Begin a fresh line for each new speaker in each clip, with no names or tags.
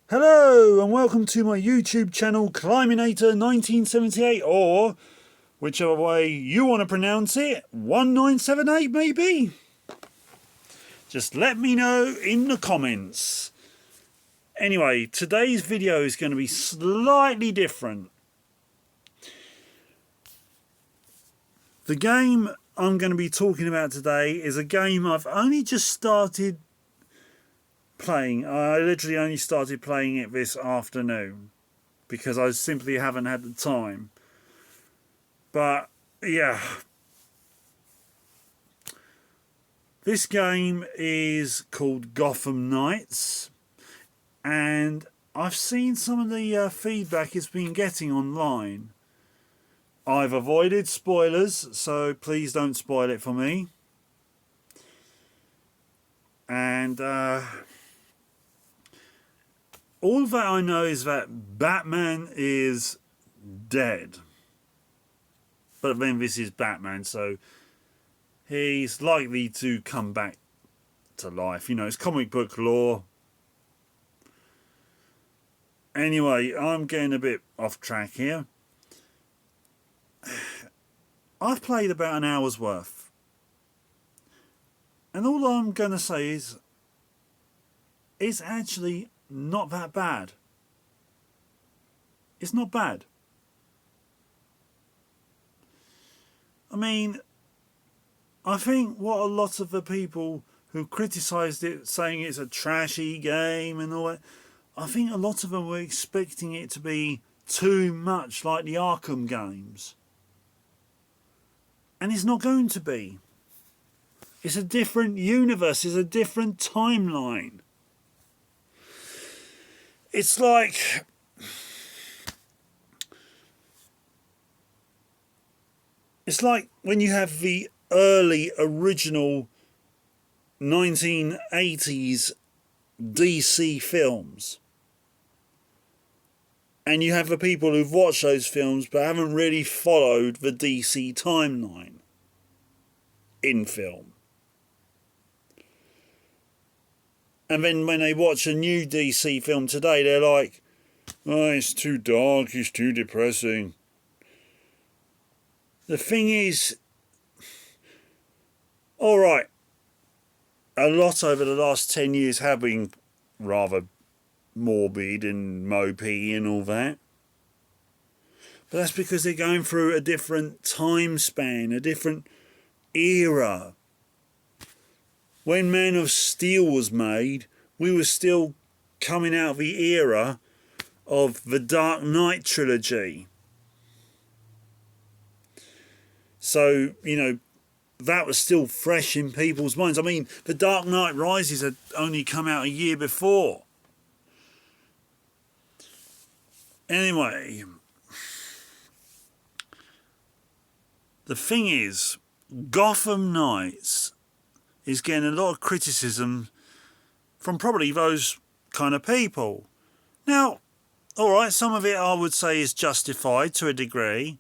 Hello and welcome to my YouTube channel Climbinator 1978, or whichever way you want to pronounce it, 1978 maybe? Just let me know in the comments. Anyway, today's video is going to be slightly different. The game I'm going to be talking about today is a game I've only just started playing. I literally only started playing it this afternoon because I simply haven't had the time. But yeah, this game is called Gotham Knights, and I've seen some of the feedback it's been getting online. I've avoided spoilers, so please don't spoil it for me. And all that I know is that Batman is dead. But then this is Batman, so he's likely to come back to life. You know, it's comic book lore. Anyway, I'm getting a bit off track here. I've played about an hour's worth. And all I'm going to say is, it's actually not that bad. It's not bad. I mean, I think what a lot of the people who criticised it, saying it's a trashy game and all that, I think a lot of them were expecting it to be too much like the Arkham games. And it's not going to be. It's a different universe, it's a different timeline. It's like when you have the early original 1980s DC films, and you have the people who've watched those films but haven't really followed the DC timeline in film. And then when they watch a new DC film today, they're like, oh, it's too dark, it's too depressing. The thing is, alright, a lot over the last 10 years have been rather morbid and mopey and all that. But that's because they're going through a different time span, a different era. When Man of Steel was made, we were still coming out of the era of the Dark Knight trilogy. So, you know, that was still fresh in people's minds. I mean, The Dark Knight Rises had only come out a year before. Anyway, the thing is, Gotham Knights is getting a lot of criticism from probably those kind of people. Now, alright, some of it I would say is justified to a degree.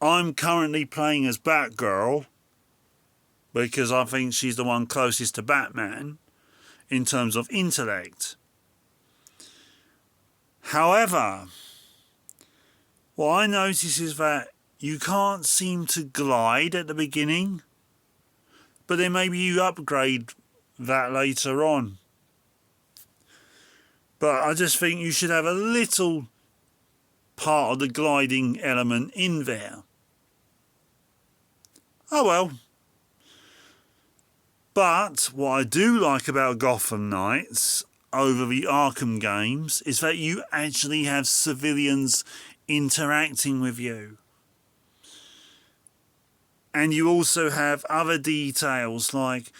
I'm currently playing as Batgirl because I think she's the one closest to Batman in terms of intellect. However, what I notice is that you can't seem to glide at the beginning, but then maybe you upgrade that later on. But I just think you should have a little part of the gliding element in there. Oh well. But what I do like about Gotham Knights over the Arkham games is that you actually have civilians interacting with you. And you also have other details, like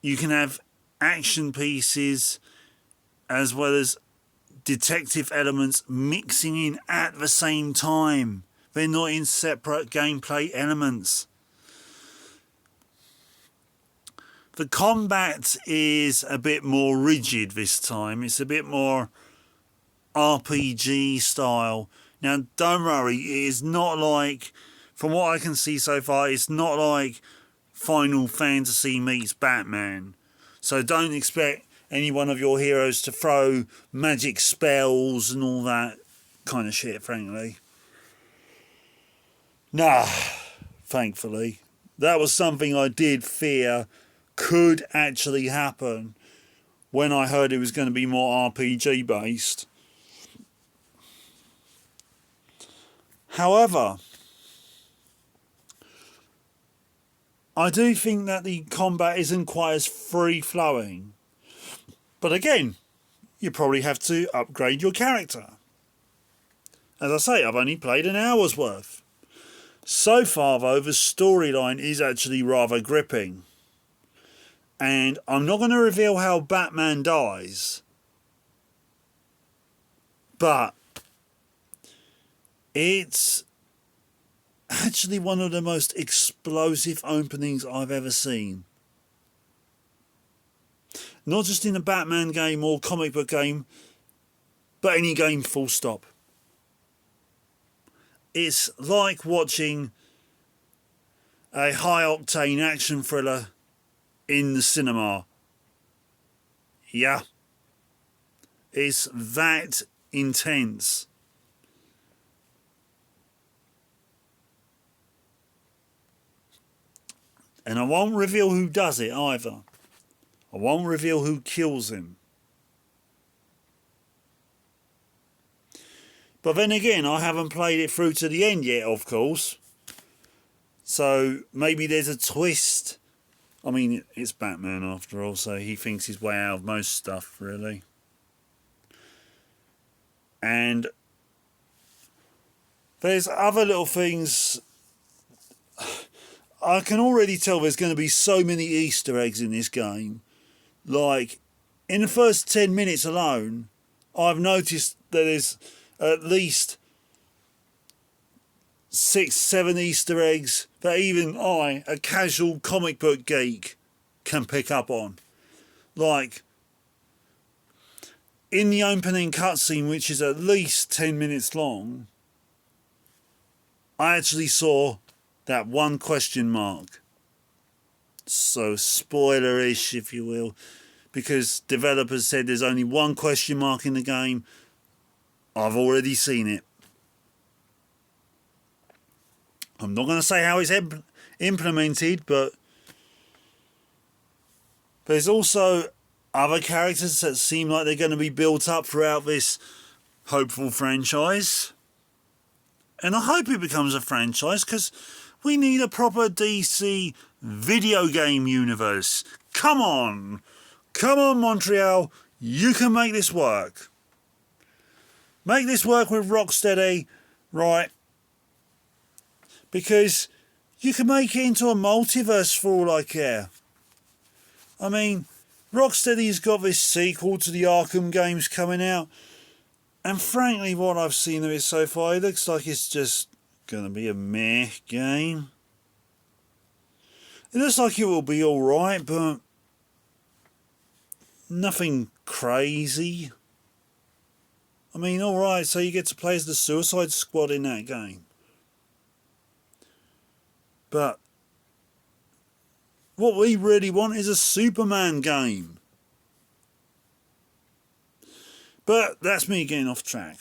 you can have action pieces as well as detective elements mixing in at the same time. They're not in separate gameplay elements. The combat is a bit more rigid this time. It's a bit more RPG style. Now, don't worry, it is not like, from what I can see so far, it's not like Final Fantasy meets Batman. So don't expect any one of your heroes to throw magic spells and all that kind of shit, frankly. Nah, thankfully. That was something I did fear could actually happen when I heard it was going to be more RPG based. However, I do think that the combat isn't quite as free-flowing. But again, you probably have to upgrade your character. As I say, I've only played an hour's worth. So far, though, the storyline is actually rather gripping. And I'm not going to reveal how Batman dies. But it's actually one of the most explosive openings I've ever seen. Not just in a Batman game or comic book game, but any game full stop. It's like watching a high-octane action thriller in the cinema. Yeah. It's that intense. And I won't reveal who does it either. I won't reveal who kills him. But then again, I haven't played it through to the end yet, of course. So maybe there's a twist. I mean, it's Batman after all, so he thinks his way out of most stuff, really. And there's other little things. I can already tell there's going to be so many Easter eggs in this game. Like, in the first 10 minutes alone, I've noticed that there's at least 6-7 Easter eggs that even I, a casual comic book geek, can pick up on. Like, in the opening cutscene, which is at least 10 minutes long, I actually saw that one question mark. So spoilerish, if you will, because developers said there's only one question mark in the game. I've already seen it. I'm not going to say how it's implemented, but there's also other characters that seem like they're going to be built up throughout this hopeful franchise. And I hope it becomes a franchise, because we need a proper DC video game universe. Come on. Come on, Montreal. You can make this work. Make this work with Rocksteady, right? Because you can make it into a multiverse for all I care. I mean, Rocksteady's got this sequel to the Arkham games coming out. And frankly, what I've seen of it so far, it looks like it's just going to be a meh game. It looks like it will be alright, but nothing crazy. I mean, alright, so you get to play as the Suicide Squad in that game. But what we really want is a Superman game. But that's me getting off track.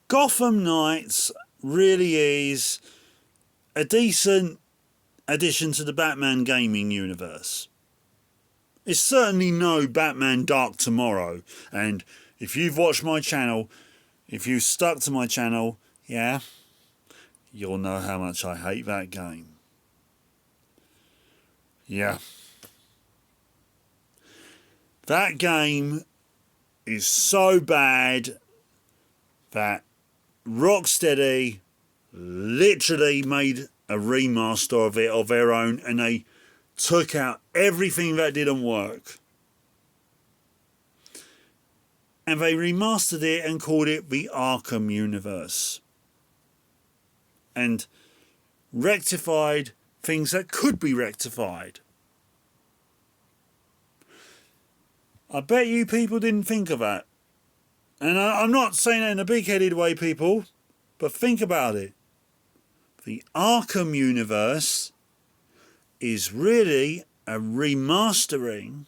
Gotham Knights really is a decent addition to the Batman gaming universe. It's certainly no Batman Dark Tomorrow, and if you've watched my channel, if you've stuck to my channel, yeah, you'll know how much I hate that game. Yeah. That game is so bad that Rocksteady literally made a remaster of it of their own, and they took out everything that didn't work. And they remastered it and called it the Arkham universe. And rectified things that could be rectified. I bet you people didn't think of that. And I'm not saying that in a big-headed way, people, but think about it. The Arkham universe is really a remastering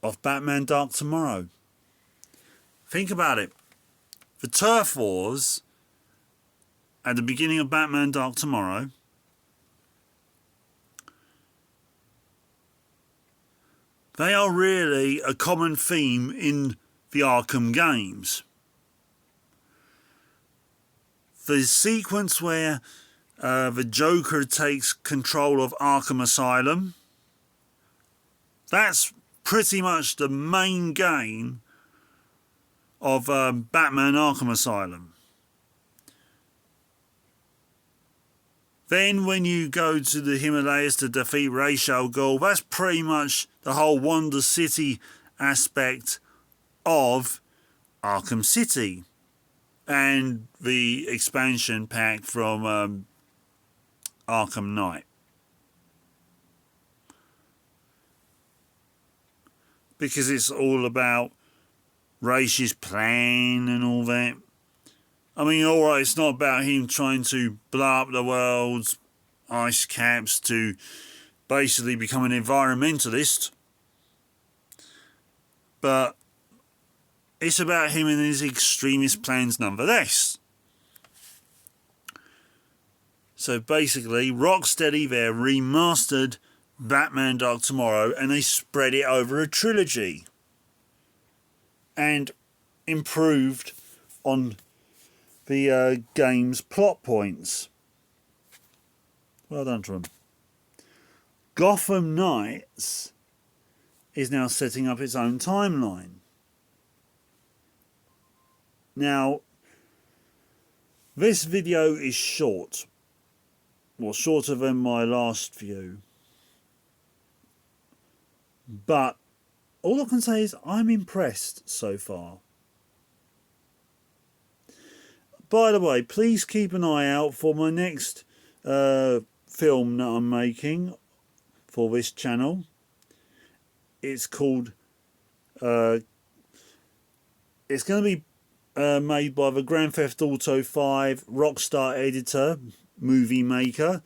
of Batman Dark Tomorrow. Think about it. The turf wars at the beginning of Batman Dark Tomorrow, they are really a common theme in the Arkham games. The sequence where the Joker takes control of Arkham Asylum, that's pretty much the main game of Batman Arkham Asylum. Then when you go to the Himalayas to defeat Ra's al Ghul, that's pretty much the whole Wonder City aspect of Arkham City. And the expansion pack from Arkham Knight. Because it's all about Ra's plan and all that. I mean, alright, it's not about him trying to blow up the world's ice caps to basically become an environmentalist. But it's about him and his extremist plans nonetheless. So basically, Rocksteady there remastered Batman Dark Tomorrow and they spread it over a trilogy. And improved on the game's plot points. Well done to them. Gotham Knights is now setting up its own timeline. Now, this video is short. Well, shorter than my last view. But all I can say is I'm impressed so far. By the way, please keep an eye out for my next film that I'm making for this channel. It's called... it's going to be made by the Grand Theft Auto 5 Rockstar editor, movie maker.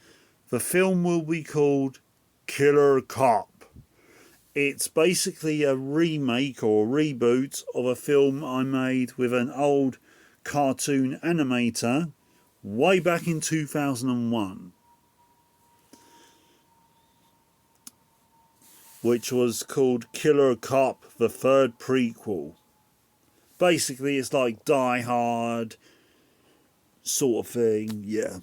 The film will be called Killer Cop. It's basically a remake or reboot of a film I made with an old cartoon animator way back in 2001, which was called Killer Cop, the third prequel. Basically it's like Die Hard sort of thing, yeah.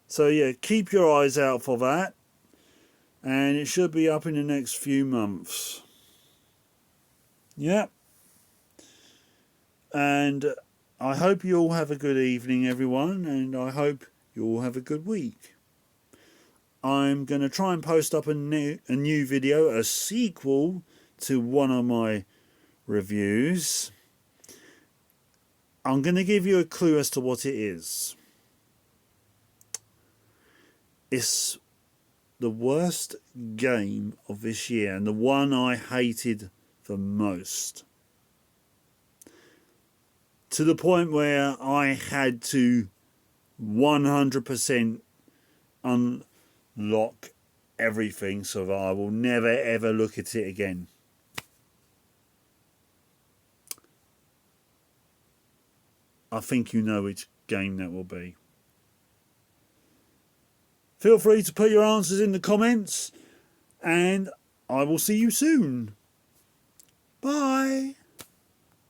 So yeah, keep your eyes out for that, and it should be up in the next few months. Yeah. And I hope you all have a good evening, everyone, and I hope you all have a good week. I'm going to try and post up a new video, a sequel to one of my reviews. I'm going to give you a clue as to what it is. It's the worst game of this year and the one I hated the most. To the point where I had to 100% unlock everything so that I will never ever look at it again. I think you know which game that will be. Feel free to put your answers in the comments, and I will see you soon.